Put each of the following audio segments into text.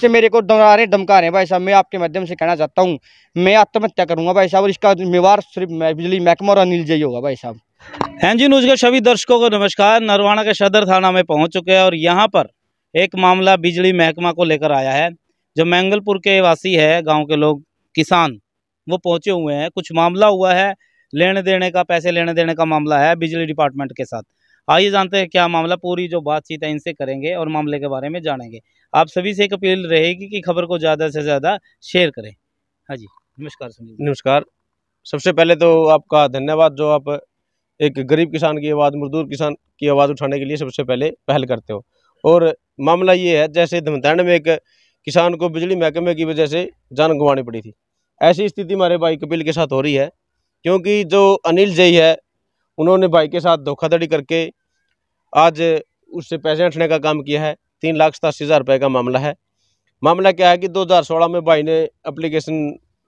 इससे मेरे को डरा रहे धमका रहे हैं भाई साहब। मैं आपके माध्यम से कहना चाहता हूँ, मैं आत्महत्या करूंगा भाई साहब, और इसका जिम्मेवार सिर्फ बिजली महकमा और अनिल जी होगा भाई साहब। एनजी न्यूज के सभी दर्शकों को नमस्कार। नरवाना के सदर थाना में पहुंच चुके हैं और यहाँ पर एक मामला बिजली महकमा को लेकर आया है। जो मंगलपुर के वासी है, गांव के लोग, किसान, वो पहुंचे हुए हैं। कुछ मामला हुआ है लेने देने का, पैसे लेने देने का मामला है बिजली डिपार्टमेंट के साथ। आइए जानते हैं क्या मामला, पूरी जो बातचीत है इनसे करेंगे और मामले के बारे में जानेंगे। आप सभी से एक अपील रहेगी कि खबर को ज़्यादा से ज़्यादा शेयर करें। हाँ जी, नमस्कार सुनील। नमस्कार। सबसे पहले तो आपका धन्यवाद, जो आप एक गरीब किसान की आवाज़, मजदूर किसान की आवाज़ उठाने के लिए सबसे पहले पहल करते हो। और मामला ये है, जैसे धमतैण में एक किसान को बिजली महकमे की वजह से जान गंवानी पड़ी थी, ऐसी स्थिति हमारे भाई कपिल के साथ हो रही है। क्योंकि जो अनिल जी है, उन्होंने भाई के साथ धोखाधड़ी करके आज उससे पैसे हटने का काम किया है। 3,87,000 रुपये का मामला है। मामला क्या है कि 2016 में भाई ने एप्लीकेशन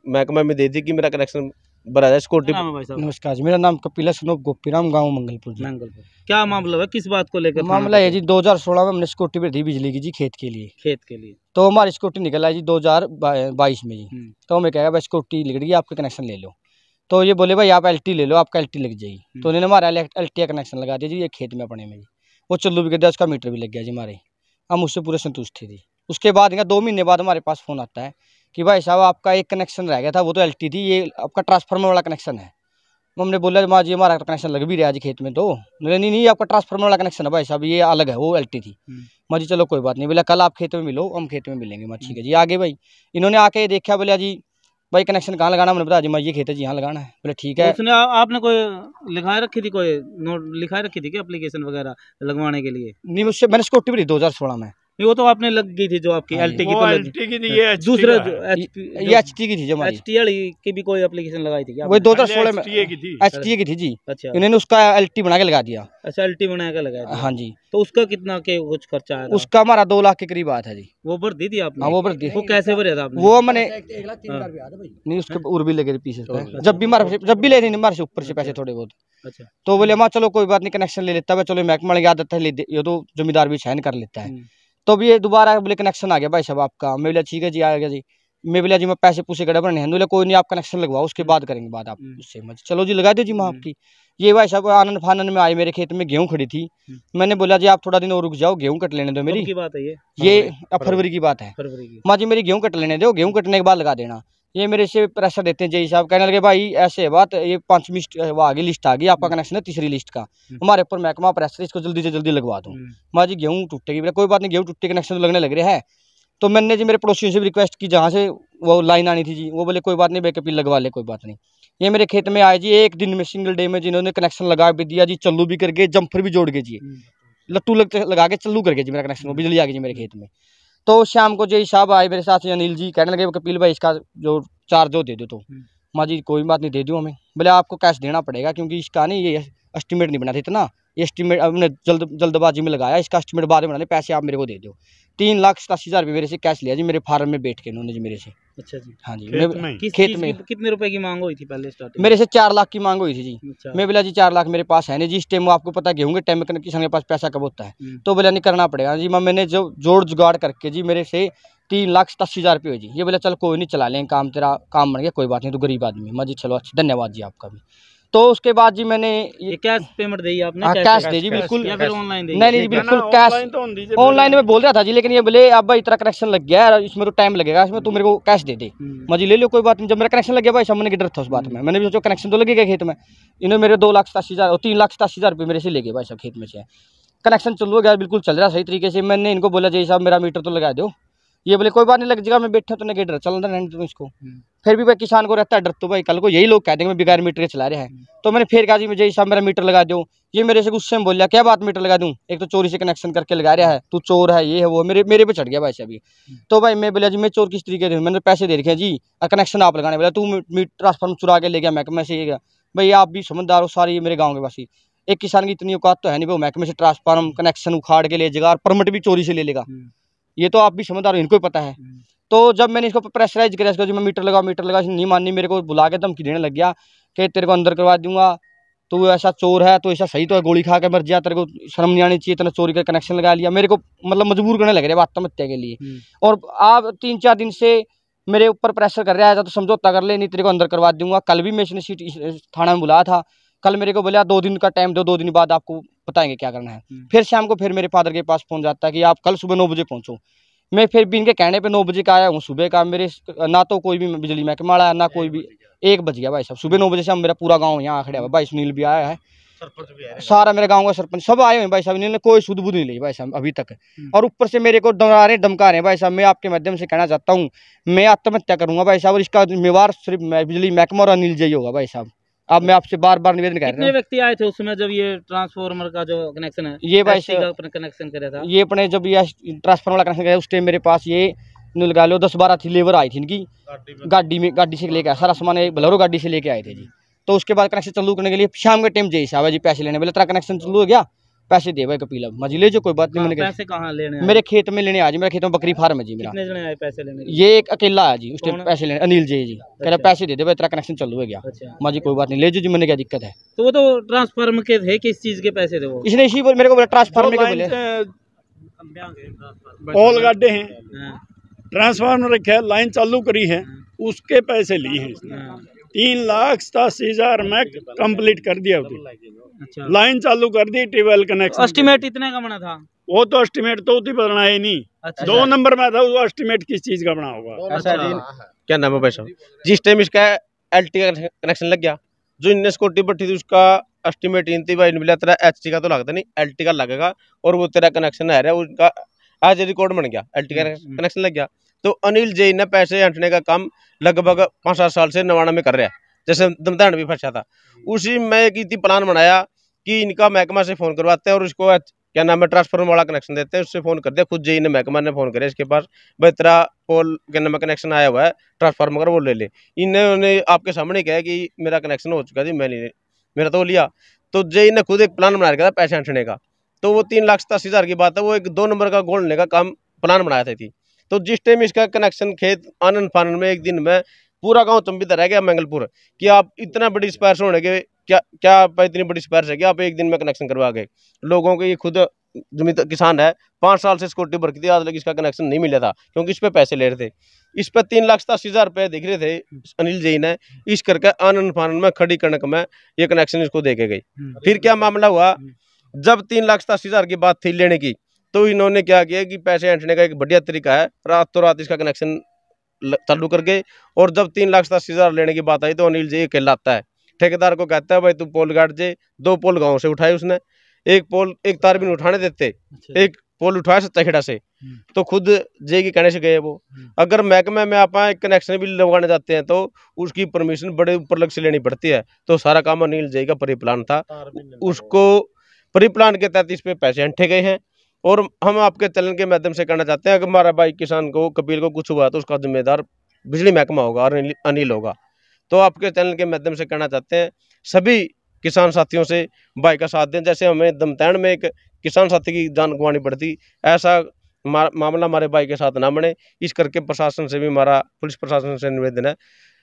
महकमे में दे दी कि मेरा कनेक्शन भरा जाए सिक्योरिटी। नमस्कार जी, मेरा नाम कपिल है, गोपीराम, गाँव मंगलपुर जी। मंगलपुर क्या मामला है, किस बात को लेकर? मामला है जी, 2016 में हमने सिक्योरिटी पर दी बिजली की जी, खेत के लिए। तो हमारी सिक्योरिटी निकल आई जी 2022 में जी। तो हमें कहेगा भाई सिक्योरिटी लिख गई, आपके कनेक्शन ले लो। तो ये बोले भाई आप LT ले लो, आपका LT लग जाएगी। तो उन्होंने हमारा LT का कनेक्शन लगा दिया जी, ये खेत में अपने में जी। वो चल्लू भी कर दिया, उसका मीटर भी लग गया जी हमारे। हम उससे पूरे संतुष्ट थे जी। उसके बाद 2 महीने बाद हमारे पास फ़ोन आता है कि भाई साहब आपका एक कनेक्शन रह गया था, वो तो LT थी, ये आपका ट्रांसफार्मर वाला कनेक्शन है। हमने बोला माँ जी हमारा कनेक्शन लग भी रहा है जी खेत में। तो नहीं आपका ट्रांसफार्मर वाला कनेक्शन है भाई साहब, ये अलग है, वो LT थी। माँ जी चलो कोई बात नहीं। बोला कल आप खेत में मिलो, हम खेत में मिलेंगे। माँ ठीक है जी। आगे भाई इन्होंने आके देखा, बोला जी भाई कनेक्शन कहाँ लगाना, मैंने बताया जी मैं ये खेत है जी, यहाँ लगाना है। बोले ठीक है। उसने आपने कोई लिखाई रखी थी, कोई नोट लिखाई रखी थी क्या एप्लीकेशन वगैरह लगवाने के लिए? नहीं, मुझसे मैंने सिक्योरिटी भी दी 2016 में। वो तो आपने लग गई थी जो आपकी LT की, तो LT की थी, ये दूसरे ये HT की थी जो हमारी। HT की भी कोई एप्लीकेशन लगाई थी क्या? वही 2016 में HT की थी जी। अच्छा, इन्होंने उसका LT बना के लगा दिया। अच्छा, LT बना के लगा दिया। हाँ जी। तो उसका कितना के कुछ खर्चा आया? उसका हमारा 2 लाख के करीब आया था जी। वो भर दी थी आपने? हाँ वो भर दी। वो कैसे भरे था आपने? वो मैंने 1,03,000 नहीं, उसके और भी लगे पीछे पे। जब भी ले रही हमारे से ऊपर से पैसे थोड़े बहुत। अच्छा। तो बोले माँ चलो कोई बात नहीं, कनेक्शन ले लेता है, चलो महकमा की आदत है, ये तो जमींदार भी साइन कर लेता है। तो भी ये दोबारा बोले कनेक्शन आ गया भाई साहब आपका। मैं बोला ठीक है जी, आ गया जी। मैं बोला जी मैं पैसे पूछे गड़बड़ नहीं है। बोले कोई नहीं, आप कनेक्शन लगवाओ, उसके बाद करेंगे बात आप उससे। चलो जी लगा दो जी माँ आपकी। ये भाई साहब आनंद फानंद में आए, मेरे खेत में गेहूं खड़ी थी। मैंने बोला जी आप थोड़ा दिन और रुक जाओ, गेहूं कट लेने दो मेरी। की बात है ये फरवरी की बात है। माँ जी मेरी गेहूं कट लेने दो, गेहूं कटने के बाद लगा देना। ये मेरे से प्रेशर देते हैं जी साहब, कहने लगे भाई ऐसे है बात, ये 5वीं आ गई लिस्ट आ गई, आपका कनेक्शन है 3री लिस्ट का, हमारे ऊपर महकमा प्रेशर, इसको जल्दी से जल्दी लगवा दो। माँ जी गेहूं टूटेगी। बोला कोई बात नहीं, गेहूं टूटे कनेक्शन तो लगने लग रहे हैं। तो मैंने जी मेरे पड़ोसियों से भी रिक्वेस्ट की जहाँ से वो लाइन आनी थी जी, वो बोले कोई बात नहीं बैकअप लगवा ले, कोई बात नहीं। ये मेरे खेत में आए जी, एक दिन में सिंगल डे में जिन्होंने कनेक्शन लगा भी दिया जी, चल्लू भी करके जम्फर भी जोड़ गए जी, लट्टू लगा के चल्लू करके जी मेरा कनेक्शन, वो बिजली आ गई जी मेरे खेत में। तो शाम को जी साहब आए मेरे साथ, अनिल जी कहने लगे कपिल भाई इसका जो चार्ज हो दे दो। तो माँ जी कोई बात नहीं दे दूँ हमें। बोले आपको कैश देना पड़ेगा, क्योंकि इसका नहीं ये एस्टिमेट नहीं बना था इतना, ये एस्टिमेट हमने जल्दबाजी में लगाया, इसका एस्टिमेट बाद में बनाने, पैसे आप मेरे को दे दो। 3,87,000 रुपये मेरे से कैश लिया जी, मेरे फार्म में बैठ के उन्होंने जी मेरे से। अच्छा जी। हाँ जी, खेत में। कितने रुपए की मांग हुई थी पहले स्टार्टिंग? मेरे से 4 लाख की मांग हुई थी जी। मैं बोला जी 4 लाख मेरे पास है नहीं जी, इस टाइम आपको पता है गेहूं के टाइम में किसान के पास पैसा कब होता है। तो बोला नहीं करना पड़ेगा जी। मैंने जो जोड़ जुगाड़ करके जी मेरे से 3,87,000 रुपये हुई जी। ये बोला चल कोई नहीं, चला लें काम, तेरा काम बन गया, कोई बात नहीं, तो गरीब आदमी। माँ जी चलो अच्छा, धन्यवाद जी आपका भी। तो उसके बाद जी मैंने ये कैश पेमेंट दी आपने? हाँ कैश दे जी बिल्कुल, या फिर ऑनलाइन दी? नहीं बिल्कुल कैश। ऑनलाइन में बोल रहा था जी, लेकिन ये बोले अब भाई तेरा कनेक्शन लग गया है, इसमें तो टाइम लगेगा, इसमें तू मेरे को कैश दे दे। मुझे ले लो कोई बात नहीं। जब मेरा कनेक्शन लग गया भाई सामने की डर था उस बात में, मैंने भी सोचा कनेक्शन तो लगेगा खेत में। इन्होंने मेरे 2,87,000 और 3,87,000 रुपये मेरे से ले गए भाई साहब खेत में से। कनेक्शन चल गया, बिल्कुल चल रहा सही तरीके से। मैंने इनको बोला जी साहब मेरा मीटर तो लगा दो। ये बोले कोई बात नहीं लग जाएगा, मैं बैठा तो नहीं डर, चल रहने दो इसको। फिर भी भाई किसान को रहता है डर, तो भाई कल को यही लोग कह देंगे मैं बिगाड़ मीटर के चला रहे हैं। तो मैंने फिर कहा जी मुझे साहब मेरा मीटर लगा दो। ये मेरे से गुस्से में बोलिया क्या बात मीटर लगा दूं, एक तो चोरी से कनेक्शन करके लगा रहा है, तू चोर है, ये है वो, मेरे पे चढ़ गया भाई साहब। तो भाई मैं बोला जी मैं चोर किस तरीके से, मैंने पैसे दे रखे हैं जी, कनेक्शन आप लगाने। बोला तू मीटर ट्रांसफार्मर चुरा के ले गया महकमे से। भाई आप भी समझदार हो सारी, मेरे गाँव के वासी, एक किसान की इतनी औकात तो है नहीं वो महकमे से ट्रांसफार्मर कनेक्शन उखाड़ के ले जाएगा और परमिट भी चोरी से ले लेगा। ये तो आप भी समझदार हो, इनको ही पता है। तो जब मैंने इसको प्रेशराइज किया, इसको जी मैं मीटर लगा नहीं माननी, मेरे को बुला के धमकी देने लग गया कि तेरे को अंदर करवा दूंगा, तू ऐसा चोर है, तो ऐसा सही तो है, गोली खा के मर जा, तेरे को शर्म नहीं आनी चाहिए, तेने चोरी का कनेक्शन लगा लिया। मेरे को मतलब मजबूर करने लग रहे आत्महत्या के लिए। और आप 3-4 दिन से मेरे ऊपर प्रेशर कर रहा है, तो समझौता कर ले, नहीं तेरे को अंदर करवा दूंगा। कल भी मैं इसने सीट थाना में बुलाया था, कल मेरे को बोला 2 दिन का टाइम दो, 2 दिन बाद आपको बताएंगे क्या करना है। फिर शाम को फिर मेरे फादर के पास फोन जाता है कि आप कल सुबह 9 बजे पहुंचो। मैं फिर भी इनके कहने पे 9 बजे का आया हूँ सुबह का। मेरे ना तो कोई भी बिजली महकमा आया, ना कोई भी। 1 बज गया भाई साहब, सुबह 9 बजे से मेरा पूरा गाँव यहाँ खड़ा हुआ। भाई सुनील भी आया है, सारा मेरे गांव का सरपंच सब आए हुए भाई साहब। इन्होंने कोई सुध बुध नहीं ली भाई साहब अभी तक। और ऊपर से मेरे को डरा रहे, धमका रहे हैं भाई साहब। मैं आपके माध्यम से कहना चाहता हूँ, मैं आत्महत्या करूंगा भाई साहब, और इसका जिम्मेवार सिर्फ बिजली महकमा और अनिल जी होगा भाई साहब। अब मैं आपसे बार बार निवेदन कर रहा हूँ। कितने व्यक्ति आए थे उस समय जब ये ट्रांसफार्मर का जो कनेक्शन है, ये भाई साहब कनेक्शन करा था? ये अपने जब ये ट्रांसफार्मर वाला कनेक्शन कराया उस टाइम मेरे पास ये लगा लो 10-12 थी लेबर आई थी इनकी गाड़ी से लेके आया, सारा सामान बोलेरो गाड़ी से लेके आए थे जी। तो उसके बाद कनेक्शन चालू करने के लिए शाम के टाइम जय साहब जी पैसे लेने, बोले तेरा कनेक्शन चालू हो गया, पैसे दे भाई कपिल। अब मजी ले जो, कोई बात नहीं। मैंने पैसे कहाँ लेने? मेरे खेत में लेने आज, मेरे खेत में बकरी फार्म है जी मेरा। कितने जने आए पैसे लेने? ये एक अकेला है जी, उस टाइम पैसे लेने अनिल जी कह रहा पैसे दे दे भाई, तेरा कनेक्शन चालू हो गया। माँ जी कोई बात नहीं ले जो जी, मैंने क्या दिक्कत है। तो वो तो ट्रांसफार्मर के थे, किस चीज के पैसे थे वो? इसने इसी मेरे को बोला ट्रांसफार्मर के बोले पोल गाड्डे हैं, ट्रांसफार्मर रखे है, लाइन चालू करी है, उसके पैसे लिए हैं इसने। 3,87,000 में कंप्लीट कर दिया अच्छा। लाइन चालू कर दी, ट्यूबवेल कनेक्शन। एस्टिमेट इतने का बना था? वो तो एस्टिमेट तो उतनी बना ही नहीं। अच्छा। 2 नंबर में था, वो एस्टिमेट किस चीज का बना होगा। क्या नाम है भाई साहब? जिस टाइम इसका LT का कनेक्शन लग गया, जो इनने सिक्योरिटी बैठी थी उसका एस्टिमेट इन थी भाई, मिला तेरा HT का तो लगता नहीं, LT का लगेगा, और वो तेरा कनेक्शन है रहा उनका आज रिकॉर्ड बन गया, LT का कनेक्शन लग गया। तो अनिल जैन ने पैसे हटने का काम लगभग 5-7 साल से नवाना में कर रहा है। जैसे दमदान भी फंसा था, उसी में एक इतनी प्लान बनाया कि इनका महकमा से फोन करवाते हैं और इसको क्या नाम है ट्रांसफार्मर वाला कनेक्शन देते हैं, उससे फोन कर दिया। खुद जैन ने महकमा ने फोन करे इसके पास, भाई तेरा पोल क्या नाम है कनेक्शन आया हुआ है ट्रांसफार्मर, वो ले ले। इन्होंने आपके सामने कहा कि मेरा कनेक्शन हो चुका जी, मैं नहीं मेरा तो लिया। तो जैन ने खुद एक प्लान बना रखा था पैसे हटने का। तो वो 3,87,000 की बात है, वो एक 2 नंबर का गोल्ड लेने का काम प्लान बनाया था। तो जिस टाइम इसका कनेक्शन खेत आनंद फानन में एक दिन में पूरा गांव चंबित रह गया मंगलपुर कि आप इतना बड़ी स्पैर्स होने के क्या आप इतनी बड़ी स्पैर्स है कि आप एक दिन में कनेक्शन करवा गए लोगों के। ये खुद जमीन किसान है, 5 साल से सिक्योरिटी भरती थी, आज तक इसका कनेक्शन नहीं मिला था क्योंकि इस पे पैसे ले रहे थे। इस पर 3,87,000 रुपये दिख रहे थे अनिल जी ने, इस करके आनंद फानन में खड़ी कणक में ये कनेक्शन इसको दे के गई। फिर क्या मामला हुआ, जब 3,87,000 की बात थी लेने की, तो इन्होंने क्या किया कि पैसे हटने का एक बढ़िया तरीका है, रातों रात इसका कनेक्शन चालू करके। और जब 3,87,000 लेने की बात आई तो अनिल जी अकेला आता है, ठेकेदार को कहता है भाई तू पोल गाड़ जे। 2 पोल गांव से उठाए उसने, एक तार भी नहीं उठाने देते, एक पोल उठाया सच्चा खेड़ा से। तो खुद जे के कहने से गए वो। अगर महकमे में आप एक कनेक्शन भी लगवाने जाते हैं तो उसकी परमिशन बड़े ऊपर लग से लेनी पड़ती है। तो सारा काम अनिल जी का परिप्लान था, उसको परिप्लान के तहत इस पे पैसे हंटे गए हैं। और हम आपके चैनल के माध्यम से कहना चाहते हैं, अगर हमारा भाई किसान को कपिल को कुछ हुआ तो उसका जिम्मेदार बिजली महकमा होगा और अनिल होगा। तो आपके चैनल के माध्यम से कहना चाहते हैं सभी किसान साथियों से भाई का साथ दें। जैसे हमें दमतैण में एक किसान साथी की जान गंवानी पड़ती, ऐसा मामला हमारे भाई के साथ ना बने। इस करके प्रशासन से भी, हमारा पुलिस प्रशासन से निवेदन है,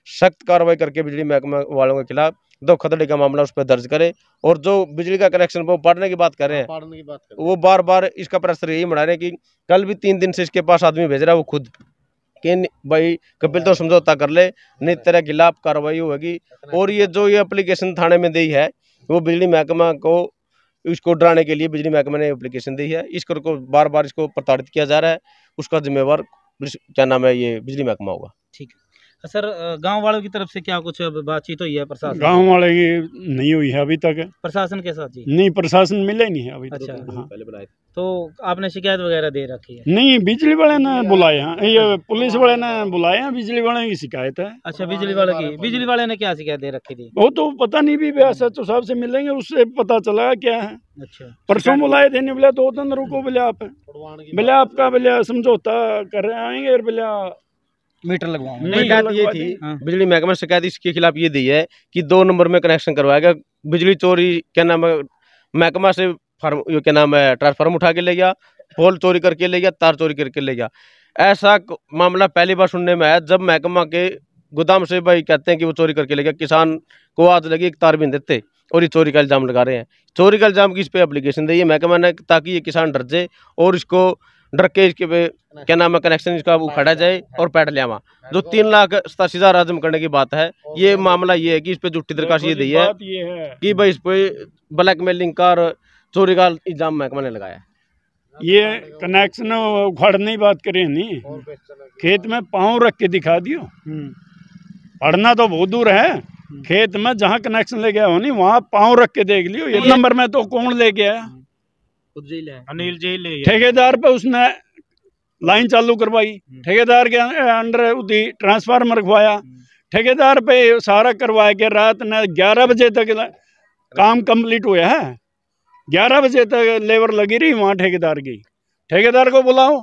सख्त कार्रवाई करके बिजली महकमा वालों के खिलाफ धोखाधड़ी का मामला उस पर दर्ज करे। और जो बिजली का कनेक्शन वो पाड़ने की बात कर रहे हैं, वो बार बार इसका प्रेशर यही बना रहे हैं कि कल भी 3 दिन से इसके पास आदमी भेज रहा है वो खुद कि भाई कपिल तो समझौता कर ले, नहीं तेरे खिलाफ कार्रवाई होगी। और ये जो ये एप्लीकेशन थाने में दी है, वो बिजली महकमा को इसको डराने के लिए बिजली महकमा ने एप्लीकेशन दी है। इसको बार बार इसको प्रताड़ित किया जा रहा है, उसका जिम्मेवार क्या नाम है ये बिजली महकमा होगा। ठीक है सर, गांव वालों की तरफ से क्या कुछ बातचीत हुई है प्रशासन? गांव वाले की नहीं हुई है अभी तक। प्रशासन के साथ जी? नहीं, प्रशासन मिला ही नहीं है अभी अच्छा। तक। हाँ। पहले बुलाए तो आपने शिकायत वगैरह दे रखी है? नहीं, बिजली वाले ने बुलाया, ये पुलिस वाले ने बुलाया, बिजली वाले की शिकायत है। अच्छा, बिजली वाले की? बिजली वाले ने क्या शिकायत दे रखी थी? वो तो पता नहीं, भी SHO साहब से मिलेंगे, उससे पता चला क्या है। अच्छा, परसों बुलाए थे, नहीं बोला 2 दिन रुको, बोले आप बोले आपका बोले समझौता कर रहे आएंगे, और बोले मीटर लगवाऊंगा। नहीं, शिकायत ये थी बिजली महकमा शिकायत इसके खिलाफ ये दी है कि 2 नंबर में कनेक्शन करवाएगा, बिजली चोरी क्या नाम है महकमा से फार्म क्या नाम है ट्रांसफार्मर उठा के ले गया, पोल चोरी करके ले गया, तार चोरी करके ले गया। ऐसा मामला पहली बार सुनने में आया जब महकमा के गोदाम से भाई कहते हैं कि वो चोरी करके ले गया। किसान को आज लगी एक तार भी नहीं देते, और ये चोरी का इल्ज़ाम लगा रहे हैं। चोरी का इल्ज़ाम की इस पे एप्लीकेशन दी है महकमा ने, ताकि ये किसान डर जाए और इसको डर के इसके पे क्या नाम है कनेक्शन इसका उखाड़ा जाए और पैट लिया वहाँ। जो 3,87,000 आजम करने की बात है, ये मामला ये है कि इस पे झूठी दरखास्त ये दी है कि भाई इस पे ब्लैकमेलिंग का और चोरी का इल्ज़ाम महकमा ने लगाया। ये कनेक्शन उखाड़ने की बात करें नहीं, खेत में पाँव रख के दिखा दियो। पढ़ना तो बहुत दूर है, खेत में जहाँ कनेक्शन ले गया हो नहीं वहाँ पाँव रख के देख लियो। एक नंबर में तो कौन ले गया? अनिल जेल ले ठेकेदार पे उसने लाइन चालू करवाई, ठेकेदार के अंडर उदी ट्रांसफार्मर रखवाया, ठेकेदार पे सारा करवाया के रात ने 11 बजे तक काम कंप्लीट हुआ है। 11 बजे तक लेबर लगी रही वहाँ ठेकेदार की। ठेकेदार को बुलाओ,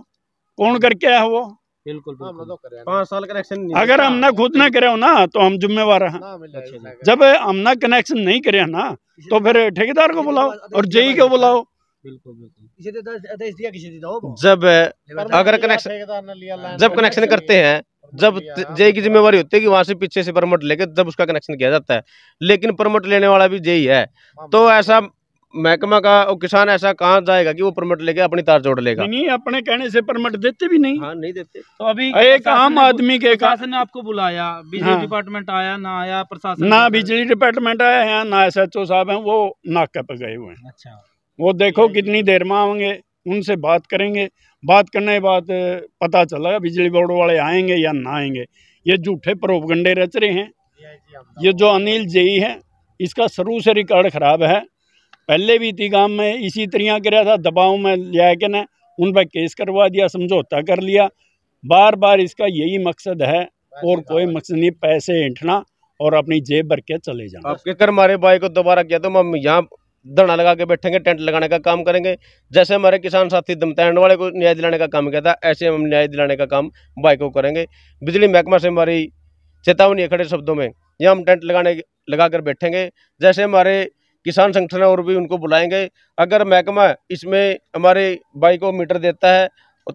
कौन करके आया वो? बिल्कुल 5 साल कनेक्शन अगर हम ना खुद ना करे ना तो हम जिम्मेवार हैं। जब हम ना कनेक्शन नहीं करे ना तो फिर ठेकेदार को बुलाओ और जेई को बुलाओ। जब अगर कनेक्शन करते हैं, जब जेई की जिम्मेवारी होती है कि वहां से पीछे से परमिट लेके जब उसका कनेक्शन किया जाता है, लेकिन परमिट लेने वाला भी जेई है, तो ऐसा महकमा का और किसान ऐसा कहाँ जाएगा कि वो परमिट लेके अपनी तार जोड़ लेगा? नहीं, अपने कहने से परमिट देते भी नहीं। हाँ, नहीं देते। तो अभी एक आम आदमी के प्रशासन ने आपको बुलाया, बिजली हाँ। डिपार्टमेंट आया ना आया? प्रशासन ना बिजली डिपार्टमेंट आया है ना SHO साहब हैं, वो नाके पे गए हुए हैं। अच्छा, वो देखो कितनी देर में आएंगे, उनसे बात करेंगे। बात करने के बाद पता चलेगा बिजली बोर्ड वाले आएंगे या ना आएंगे। ये झूठे प्रोपगंडे रच रहे हैं। ये जो अनिल जेई है इसका शुरू से रिकॉर्ड खराब है। पहले भी थी गांव में इसी तरह कराया था, दबाव में लिया के ना उन पर केस करवा दिया, समझौता कर लिया। बार बार इसका यही मकसद है और कोई मकसद नहीं, पैसे ऐंठना और अपनी जेब भर के चले जाना। आपके कर हमारे भाई को दोबारा किया तो हम यहाँ धरना लगा के बैठेंगे, टेंट लगाने का काम करेंगे। जैसे हमारे किसान साथी दमतैंड वाले को न्याय दिलाने का काम किया था, ऐसे हम न्याय दिलाने का काम भाई को करेंगे। बिजली महकमा से हमारी चेतावनी है खड़े शब्दों में, यहाँ हम टेंट लगा कर बैठेंगे। जैसे हमारे किसान संगठन और भी उनको बुलाएंगे। अगर महकमा इसमें हमारे भाई को मीटर देता है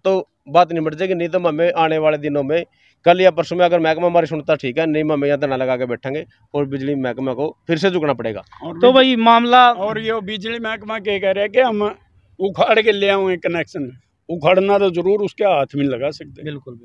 तो बात निपट जाएगी, नहीं तो हमें आने वाले दिनों में कल या परसों में अगर महकमा हमारी सुनता ठीक है, नहीं हमें यहाँ धरना लगा के बैठेंगे और बिजली महकमा को फिर से झुकना पड़ेगा। तो भाई मामला और ये बिजली महकमा क्या कह रहे हैं कि हम उखाड़ के ले आए कनेक्शन, उखाड़ना तो जरूर उसके हाथ में लगा सकते। बिल्कुल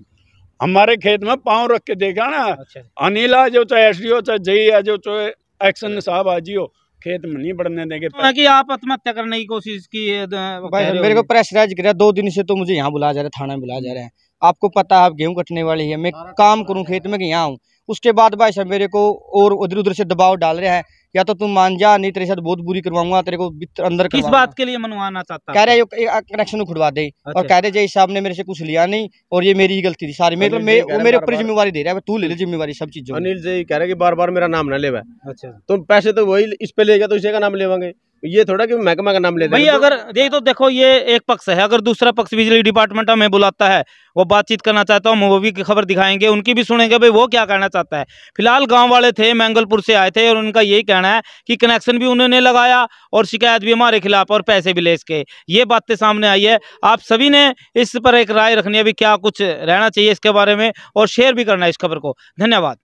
हमारे खेत में पाँव रख के देखा ना। अच्छा। अनिल आ जाओ चाहे SDO चाहे जेई आ जाओ चाहे एक्शन साहब आ जियो, खेत में नहीं बढ़ने देंगे। कि आप आत्महत्या करने की कोशिश की भाई मेरे को प्रेशराइज किया 2 दिन से, तो मुझे यहाँ बुलाया जा रहा है, थाना में बुलाया जा रहा है। आपको पता है आप गेहूं कटने वाली है, मैं काम करूं खेत में कि यहाँ हूँ। उसके बाद भाई साहब मेरे को और उधर उधर से दबाव डाल रहे हैं, या तो तुम मान जा, नहीं तेरे साथ बहुत बुरी करवाऊंगा, तेरे को अंदर किस बात के लिए मनवाना चाहता? कह रहे कनेक्शन उखड़वा दे। अच्छा। और कह रहे जय साहब ने मेरे से कुछ लिया नहीं और ये मेरी ही गलती थी सारी, वो मेरे ऊपर जिम्मेवारी दे रहा है, तू ले ले जिम्मेवारी सब चीजों। अनिल जी कह रहे कि बार बार मेरा नाम ना ले। अच्छा, तुम पैसे तो वही इस पे लेगा तो इसी का नाम लेवांगे, ये थोड़ा कि महकमा का नाम ले भाई। अगर ये तो देखो ये एक पक्ष है, अगर दूसरा पक्ष बिजली डिपार्टमेंट हमें बुलाता है, वो बातचीत करना चाहता हूँ, वो भी खबर दिखाएंगे, उनकी भी सुनेंगे भाई वो क्या कहना चाहता है। फिलहाल गांव वाले थे, मैंगलपुर से आए थे और उनका यही कहना है कि कनेक्शन भी उन्होंने लगाया और शिकायत भी हमारे खिलाफ और पैसे भी ले इसके, ये बातें सामने आई है। आप सभी ने इस पर एक राय रखनी है भी क्या कुछ रहना चाहिए इसके बारे में और शेयर भी करना है इस खबर को। धन्यवाद।